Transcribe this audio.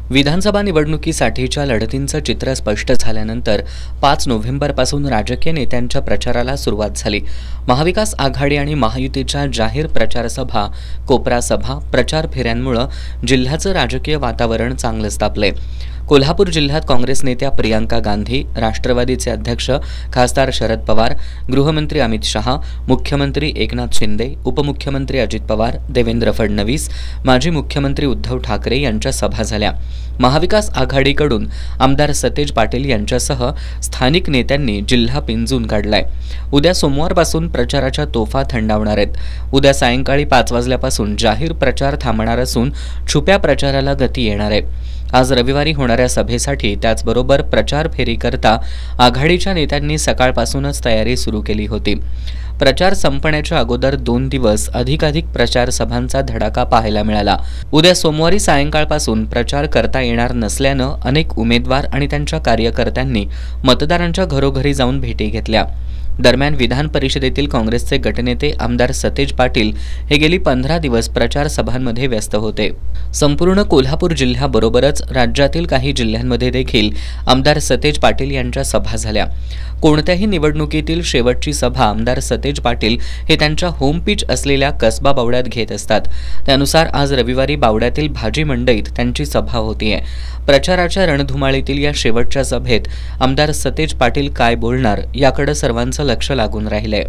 विधानसभा निवडणुकीसाठीच्या लढतींचं चित्र स्पष्ट झाल्यानंतर 5 नोव्हेंबरपासून राजकीय नेत्यांच्या प्रचाराला सुरुवात झाली। महाविकास आघाडी आणि महायुतीच्या जाहीर प्रचार सभा, कोपरा सभा, प्रचार फेऱ्यांमुळे जिल्ह्याचं राजकीय वातावरण चांगलंच तापलंय। कोल्हापूर जिल्ह्यात काँग्रेस नेत्या प्रियंका गांधी, राष्ट्रवादीचे अध्यक्ष खासदार शरद पवार, गृहमंत्री अमित शहा, मुख्यमंत्री एकनाथ शिंदे, उपमुख्यमंत्री अजित पवार, देवेंद्र फडणवीस, माजी मुख्यमंत्री उद्धव ठाकरे यांच्या सभा झाल्या। महाविकास आघाडीकडून आमदार सतेज पाटील यांच्यासह स्थानिक नेत्यांनी जिल्हा पिंजून काढलाय। उद्या सोमवारपासून प्रचाराच्या तोफा थंडावणार आहेत। उद्या सायंकाळी 5 वाजल्यापासून जाहीर प्रचार थांबणार असून छुप्या प्रचाराला गती येणार आहे। आज रविवारी होणाऱ्या सभेसाठी त्याचबरोबर प्रचार फेरीकरता आघाडीच्या नेत्यांनी सकाळपासूनच तयारी सुरू केली होती। प्रचार संपण्याच्या अगोदर 2 दिवस अधिकाधिक प्रचार सभांचा धडाका पाहायला मिळाला। उद्या सोमवारी सायंकाळपासून प्रचार करता येणार नसल्यानं अनेक उमेदवार आणि त्यांच्या कार्यकर्त्यांनी मतदारांच्या घरोघरी जाऊन भेटी घेतल्या। दरम्यान विधान परिषदेतील काँग्रेसचे गटनेते आमदार सतेज पाटील हे गेली 15 दिवस प्रचार सभांमध्ये व्यस्त होते। संपूर्ण कोल्हापूर जिल्ह्याबरोबरच राज्यातील काही जिल्ह्यांमध्ये देखील आमदार सतेज पाटील यांच्या सभा झाल्या। कोणत्याही निवडणुकीतील शेवटची सभा आमदार सतेज पाटील हे त्यांच्या होम पिच असलेल्या कसबा बावड्यात घेत असतात। त्यानुसार आज रविवारी बावड्यातील भाजी मंडईत त्यांची सभा होतीये। प्रचाराच्या रणधुमाळीतील या शेवटच्या सभेत आमदार सतेज पाटील काय बोलणार याकडे सर्वांचं लक्ष लागून राहिलंय।